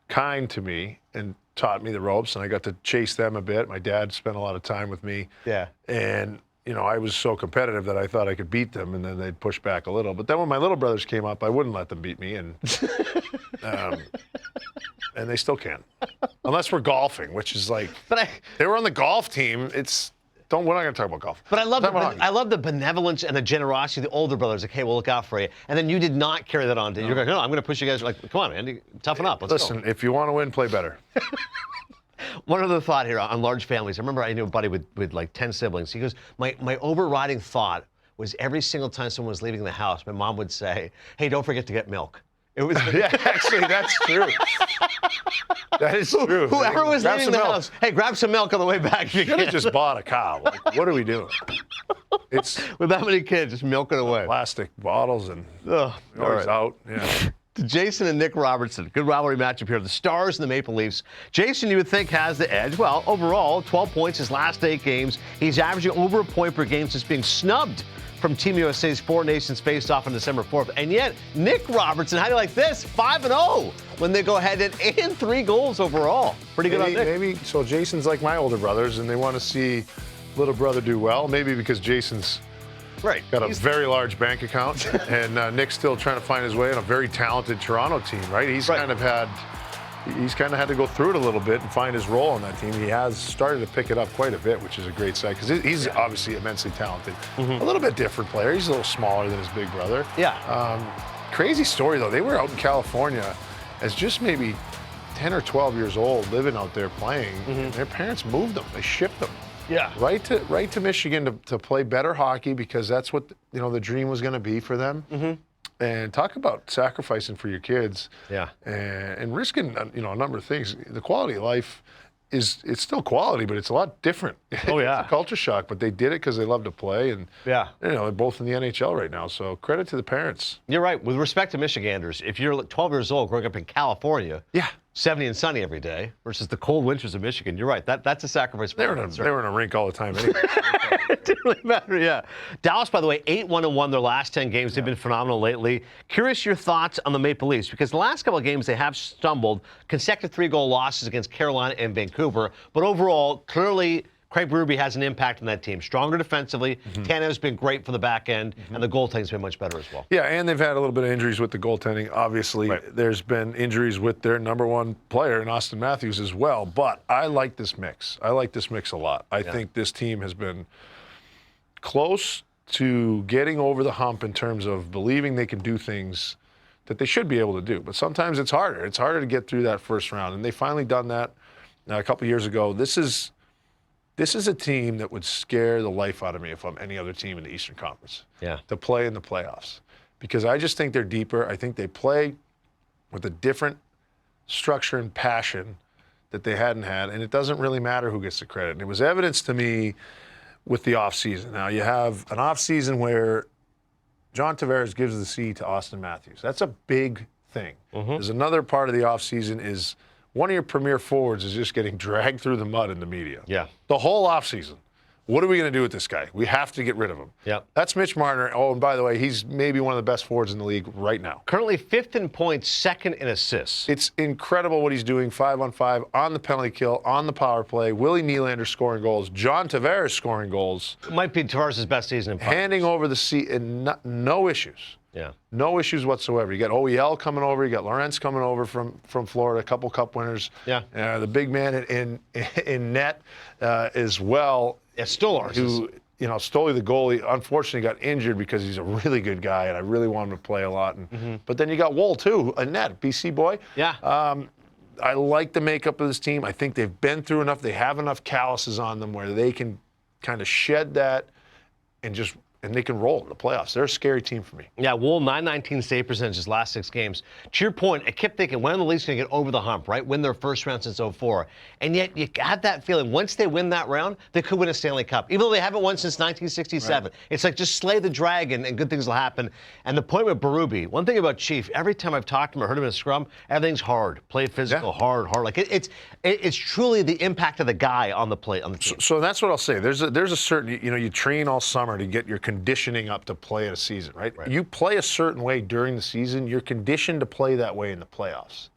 kind to me and taught me the ropes, and I got to chase them a bit. My dad spent a lot of time with me. Yeah. And, I was so competitive that I thought I could beat them, and then they'd push back a little. But then when my little brothers came up, I wouldn't let them beat me, and and they still can. Unless we're golfing, which is like, they were on the golf team. We're not going to talk about golf. But I love the benevolence and the generosity of the older brothers. Like, hey, we'll look out for you. And then you did not carry that on. You're going, no, I'm going to push you guys. Like, come on, man, toughen up. Let's Listen, go. if you want to win, play better. One other thought here on large families. I remember I knew a buddy with like 10 siblings. He goes, my overriding thought was every single time someone was leaving the house, my mom would say, hey, don't forget to get milk. It was yeah, actually, that's true. That is true. Whoever was leaving the house, hey, grab some milk on the way back. You should have just bought a cow. Like, what are we doing? It's with that many kids, just milking away. Plastic bottles and always out. Yeah. To Jason and Nick Robertson. Good rivalry matchup here. The Stars and the Maple Leafs. Jason, you would think, has the edge. Well, overall, 12 points his last 8 games. He's averaging over a point per game since being snubbed from Team USA's Four Nations face-off on December 4th. And yet, Nick Robertson, how do you like this? 5-0 when they go ahead and 3 goals overall. Pretty good on Nick. Maybe, so Jason's like my older brothers, and they want to see little brother do well. Maybe because Jason's got a very large bank account, and Nick's still trying to find his way in a very talented Toronto team, right? He's kind of had to go through it a little bit and find his role on that team. He has started to pick it up quite a bit, which is a great sight because he's obviously immensely talented. A little bit different player. He's a little smaller than his big brother. Crazy story, though. They were out in California as just maybe 10 or 12 years old, living out there playing, and their parents moved them. They shipped them. Right to Michigan to play better hockey because that's what the dream was going to be for them. And talk about sacrificing for your kids. And risking a number of things. The quality of life it's still quality, but it's a lot different. It's a culture shock, but they did it because they love to play, and they're both in the NHL right now. So credit to the parents. You're right. With respect to Michiganders, if you're 12 years old growing up in California, 70 and sunny every day versus the cold winters of Michigan, you're right. That's a sacrifice. They were in a rink all the time anyway. It didn't really matter, Dallas, by the way, 8-1-1 their last 10 games. They've been phenomenal lately. Curious your thoughts on the Maple Leafs, because the last couple of games they have stumbled, consecutive 3-goal losses against Carolina and Vancouver. But overall, clearly, Craig Berube has an impact on that team. Stronger defensively. Canada's been great for the back end, and the goaltending's been much better as well. Yeah, and they've had a little bit of injuries with the goaltending. Obviously, there's been injuries with their number one player in Austin Matthews as well. But I like this mix. I like this mix a lot. I think this team has been close to getting over the hump in terms of believing they can do things that they should be able to do. But sometimes it's harder. It's harder to get through that first round. And they've finally done that a couple years ago. This is a team that would scare the life out of me if I'm any other team in the Eastern Conference to play in the playoffs. Because I just think they're deeper. I think they play with a different structure and passion that they hadn't had. And it doesn't really matter who gets the credit. And it was evidence to me with the offseason. Now, you have an offseason where John Tavares gives the C to Austin Matthews. That's a big thing. There's another part of the offseason is one of your premier forwards is just getting dragged through the mud in the media. The whole offseason. What are we going to do with this guy? We have to get rid of him. That's Mitch Marner. Oh, and by the way, he's maybe one of the best forwards in the league right now. Currently 5th in points, 2nd in assists. It's incredible what he's doing 5-on-5, on the penalty kill, on the power play. Willie Nylander scoring goals. John Tavares scoring goals. It might be Tavares' best season in points. Handing over the seat and no issues. No issues whatsoever. You got OEL coming over. You got Lawrence coming over from Florida, a couple cup winners. The big man in net as well. Stolarz. Who, Stoli, the goalie, unfortunately got injured because he's a really good guy, and I really want him to play a lot. But then you got Woll, too, a net, BC boy. I like the makeup of this team. I think they've been through enough. They have enough calluses on them where they can kind of shed that and they can roll in the playoffs. They're a scary team for me. Woll, 919 save percentage his last 6 games. To your point, I kept thinking, when are the Leafs going to get over the hump, right? Win their first round since 2004. And yet you had that feeling, once they win that round, they could win a Stanley Cup. Even though they haven't won since 1967. It's like, just slay the dragon and good things will happen. And the point with Berube, one thing about Chief, every time I've talked to him or heard him in a scrum, everything's hard. Play physical, hard. Like, it's truly the impact of the guy on the plate, on the team. So that's what I'll say. There's a certain, you train all summer to get your conditioning up to play in a season, right? You play a certain way during the season, you're conditioned to play that way in the playoffs.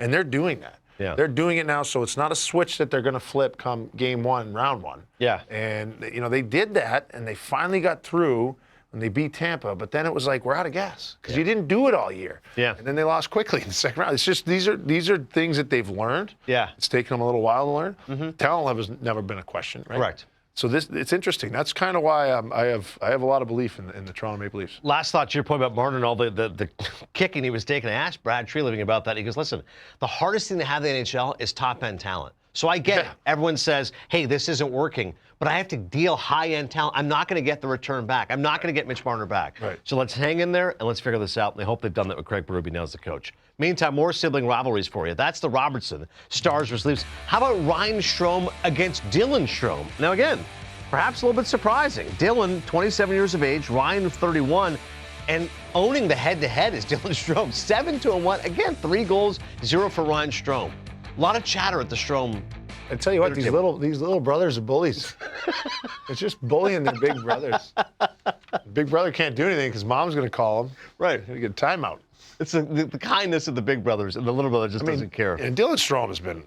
And they're doing that. They're doing it now, so it's not a switch that they're going to flip come game 1, round 1. And they did that, and they finally got through, and they beat Tampa. But then it was like, we're out of gas because you didn't do it all year. And then they lost quickly in the second round. It's just these are things that they've learned. It's taken them a little while to learn. Talent level has never been a question, right? Correct. So it's interesting. That's kind of why I have a lot of belief in the Toronto Maple Leafs. Last thought to your point about Martin and all the kicking he was taking. I asked Brad Treliving about that. He goes, listen, the hardest thing to have in the NHL is top-end talent. So I get it. Everyone says, hey, this isn't working, but I have to deal high-end talent. I'm not going to get the return back. I'm not going to get Mitch Marner back. Right. So let's hang in there and let's figure this out. And I hope they've done that with Craig Berube now as the coach. Meantime, more sibling rivalries for you. That's the Robertson Stars versus Leafs. How about Ryan Strome against Dylan Strome? Now, again, perhaps a little bit surprising. Dylan, 27 years of age, Ryan, 31, and owning the head-to-head is Dylan Strome. 7-1. Again, 3 goals, 0 for Ryan Strome. A lot of chatter at the Strome. I tell you what, these little brothers are bullies. It's just bullying their big brothers. Big brother can't do anything because mom's going to call him. Right. He get a timeout. It's the kindness of the big brothers, and the little brother just doesn't care. And Dylan Strome has been,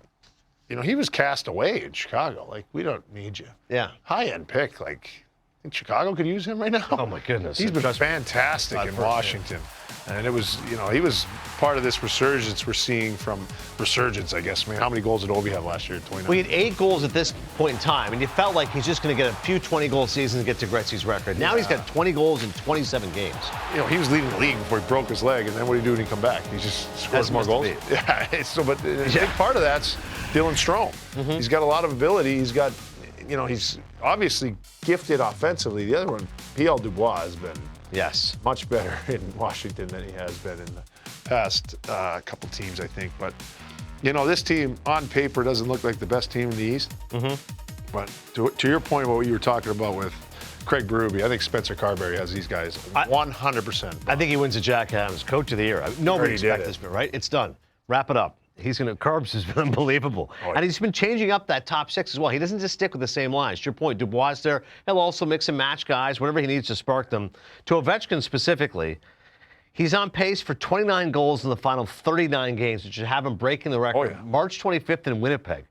he was cast away in Chicago. Like, we don't need you. Yeah. High-end pick. Like, I think Chicago could use him right now. Oh, my goodness. He's been fantastic in Washington. And it was, he was part of this resurgence we're seeing from resurgence, I guess. I mean, how many goals did Ovi have last year? 29. We had 8 goals at this point in time, and you felt like he's just going to get a few 20-goal seasons to get to Gretzky's record. Now he's got 20 goals in 27 games. He was leading the league before he broke his leg, and then what did he do when he come back? He just scores more goals. Yeah, so, but a big part of that's Dylan Strome. Mm-hmm. He's got a lot of ability. He's got, he's obviously gifted offensively. The other one, P.L. Dubois, has been much better in Washington than he has been in the past couple teams, I think. But, this team on paper doesn't look like the best team in the East. Mm-hmm. But to your point about what you were talking about with Craig Berube, I think Spencer Carberry has these guys 100%. I think he wins the Jack Adams Coach of the Year. Nobody expected this, right? It's done. Wrap it up. Carbs has been unbelievable. And he's been changing up that top 6 as well. He doesn't just stick with the same lines. To your point, Dubois there. He'll also mix and match guys, whenever he needs to spark them. To Ovechkin specifically, he's on pace for 29 goals in the final 39 games, which should have him breaking the record. March 25th in Winnipeg.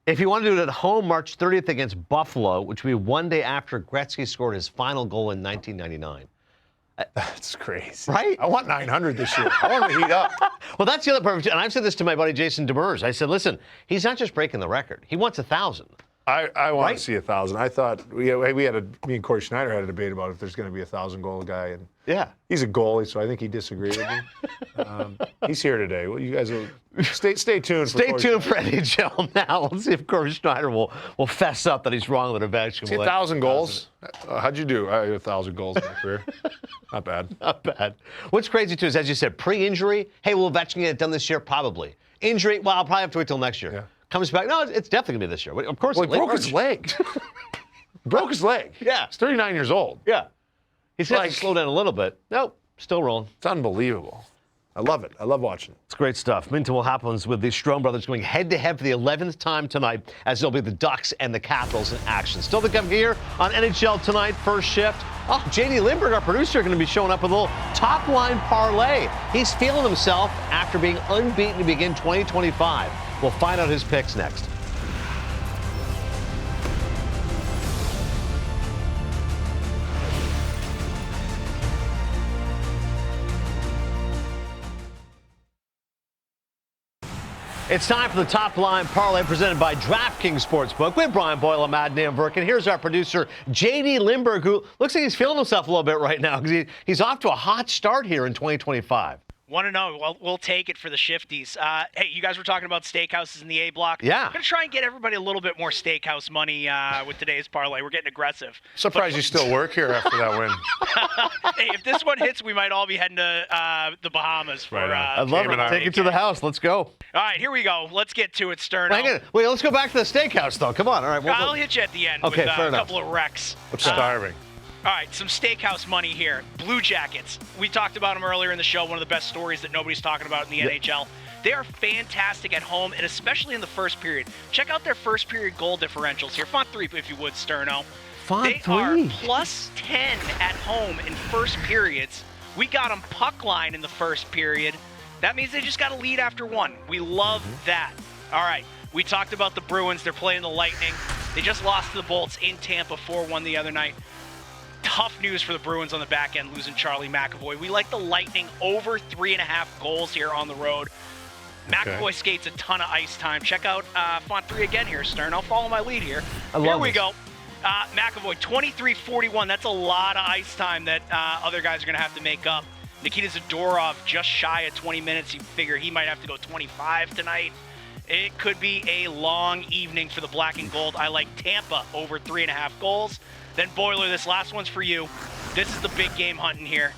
If you want to do it at home, March 30th against Buffalo, which will be one day after Gretzky scored his final goal in 1999. That's crazy. Right? I want 900 this year. I want to heat up. Well, that's the other part. And I've said this to my buddy Jason Demers. I said, listen, he's not just breaking the record. He wants 1,000. I want to see 1,000. I thought me and Corey Schneider had a debate about if there's going to be a 1,000-goal guy. And he's a goalie, so I think he disagreed with me. He's here today. Well, you guys will stay tuned. Stay tuned for NHL now. Let's see if Corey Schneider will fess up that he's wrong with Ovechkin. See, 1,000 goals. How'd you do? I had 1,000 goals in my career. Not bad. Not bad. What's crazy too is, as you said, pre-injury. Hey, will Ovechkin get it done this year? Probably. Injury. Well, I'll probably have to wait till next year. Yeah. Comes back. No, it's definitely gonna be this year. Of course. Well, he broke his leg. Broke his leg. Yeah. He's 39 years old. Yeah. He's had to slow down a little bit. Nope. Still rolling. It's unbelievable. I love it. I love watching it. It's great stuff. Meantime, what happens with the Strome brothers going head-to-head for the 11th time tonight, as there'll be the Ducks and the Capitals in action. Still to come here on NHL Tonight, first shift. Oh, J.D. Lindbergh, our producer, going to be showing up with a little top-line parlay. He's feeling himself after being unbeaten to begin 2025. We'll find out his picks next. It's time for the top line parlay presented by DraftKings Sportsbook with Brian Boyle and Adnan Virk. And here's our producer, J.D. Lindbergh, who looks like he's feeling himself a little bit right now because he's off to a hot start here in 2025. Want to know? Well, we'll take it for the shifties. Hey, you guys were talking about steakhouses in the A block. Yeah. I'm going to try and get everybody a little bit more steakhouse money with today's parlay. We're getting aggressive. Surprised you still work here after that win. Hey, if this one hits, we might all be heading to the Bahamas for I'd love it. Take it to the house. Let's go. All right, here we go. Let's get to it, Sterno. Wait, let's go back to the steakhouse, though. Come on. All right. I'll hit you at the end with a couple of wrecks. I'm starving. All right, some steakhouse money here. Blue Jackets. We talked about them earlier in the show. One of the best stories that nobody's talking about in the NHL. They are fantastic at home, and especially in the first period. Check out their first period goal differentials here. Font 3, if you would, Sterno. Font 3. They are plus 10 at home in first periods. We got them puck line in the first period. That means they just got a lead after one. We love that. All right, we talked about the Bruins. They're playing the Lightning. They just lost to the Bolts in Tampa 4-1 the other night. Tough news for the Bruins on the back end, losing Charlie McAvoy. We like the Lightning over 3.5 goals here on the road. McAvoy skates a ton of ice time. Check out Font 3 again here, Stern. I'll follow my lead here. Here we go. McAvoy, 23-41. That's a lot of ice time that other guys are going to have to make up. Nikita Zadorov just shy of 20 minutes. You figure he might have to go 25 tonight. It could be a long evening for the black and gold. I like Tampa over 3.5 goals. Then Boiler, this last one's for you. This is the big game hunting here.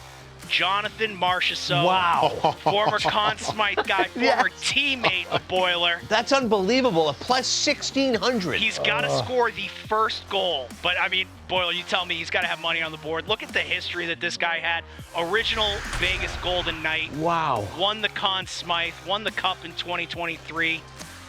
Jonathan Marchessault. Wow. Former Conn Smythe guy, former teammate of Boiler. That's unbelievable. A plus 1,600. He's got to score the first goal. But, I mean, Boiler, you tell me he's got to have money on the board. Look at the history that this guy had. Original Vegas Golden Knight. Wow. Won the Conn Smythe. Won the Cup in 2023.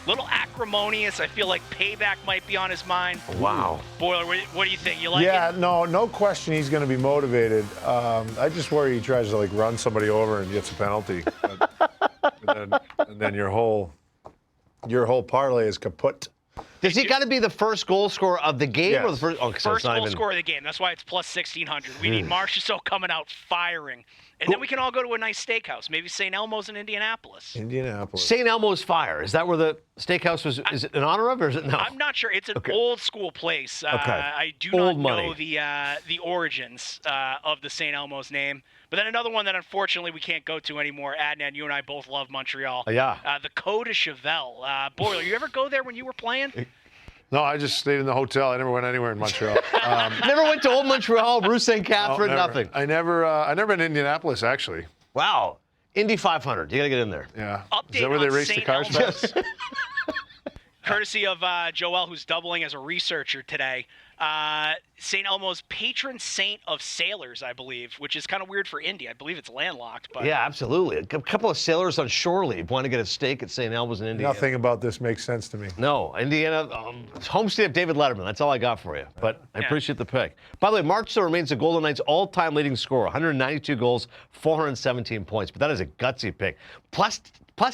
Little acrimonious. I feel like payback might be on his mind. Wow. Boiler, what do you think? You like it? Yeah, no question he's going to be motivated. I just worry he tries to like run somebody over and gets a penalty. and then your whole parlay is kaput. Does he got to be the first goal scorer of the game Yes. or the first? Oh, First goal scorer of the game. That's why it's plus 1,600. We need Marchessault coming out firing. And then we can all go to a nice steakhouse. Maybe St. Elmo's in Indianapolis. St. Elmo's Fire. Is that where the steakhouse was? Is it in honor of, or is it no? I'm not sure. It's an old school place. I do Old not money. know the origins of the St. Elmo's name. But then another one that unfortunately we can't go to anymore. Adnan, you and I both love Montreal. Yeah. The Côte de Cheval. Boiler, you ever go there when you were playing? No, I just stayed in the hotel. I never went anywhere in Montreal. Never went to Old Montreal, Rue St. Catherine, nothing. I never been to Indianapolis actually. Wow. Indy 500. You got to get in there. Yeah. Update Is that where they on race the St. cars Elmo's. fast? Courtesy of Joel, who's doubling as a researcher today. St. Elmo's patron saint of sailors, I believe, which is kind of weird for Indy. I believe it's landlocked. But Yeah, absolutely. A couple of sailors on shore leave want to get a steak at St. Elmo's in Indiana. Nothing about this makes sense to me. No, Indiana, home state of David Letterman. That's all I got for you. But I appreciate the pick. By the way, Marchessault remains the Golden Knights' all-time leading scorer, 192 goals, 417 points. But that is a gutsy pick. Plus,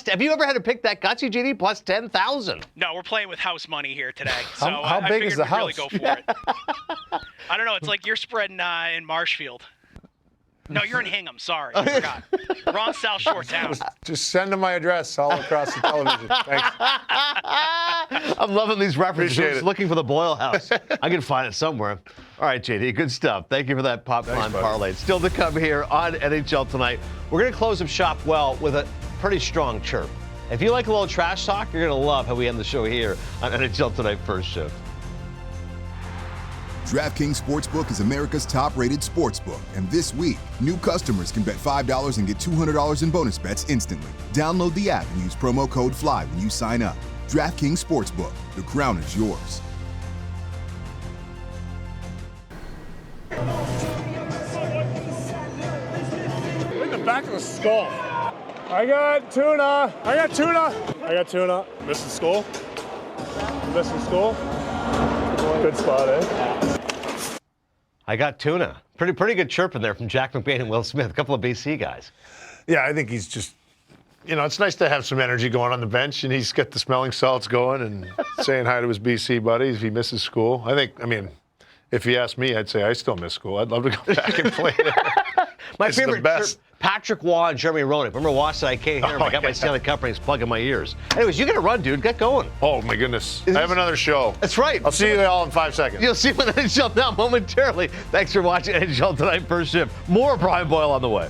have you ever had to pick that gutsy, JD? Plus 10,000. no, we're playing with house money here today. So How I big is figured the we'd really house? go for it. I don't know. It's like you're spreading in Marshfield. No, you're in Hingham. Sorry, I forgot. Wrong South Shore town. Just send them my address all across the television. Thanks. I'm loving these references. Appreciate I'm just it. looking for the Boyle house. I can find it somewhere. All right, JD, good stuff. Thank you for that pop climb buddy. parlay. Still to come here on NHL Tonight. We're going to close up shop well with a pretty strong chirp. If you like a little trash talk, you're going to love how we end the show here on NHL Tonight First Shift. DraftKings Sportsbook is America's top-rated sportsbook. And this week, new customers can bet $5 and get $200 in bonus bets instantly. Download the app and use promo code FLY when you sign up. DraftKings Sportsbook. The crown is yours. In the back of the skull. I got tuna. I got tuna. I got tuna. Missing skull. Missing skull. Good spot, eh? I got tuna. Pretty good chirp in there from Jack McBain and Will Smith, a couple of BC guys. Yeah, I think he's just, it's nice to have some energy going on the bench, and he's got the smelling salts going and saying hi to his BC buddies. He misses school. If you ask me, I'd say I still miss school. I'd love to go back and play there. My It's the favorite best. Patrick Waugh and Jeremy Roenick. Remember Waugh said, I can't hear him. I got my Stanley Cup rings plugging my ears. Anyways, you got to run, dude. Get going. Oh, my goodness. I have another show. That's right. I'll see you all in 5 seconds. You'll see him on NHL Now momentarily. Thanks for watching NHL Tonight First Shift. More Brian Boyle on the way.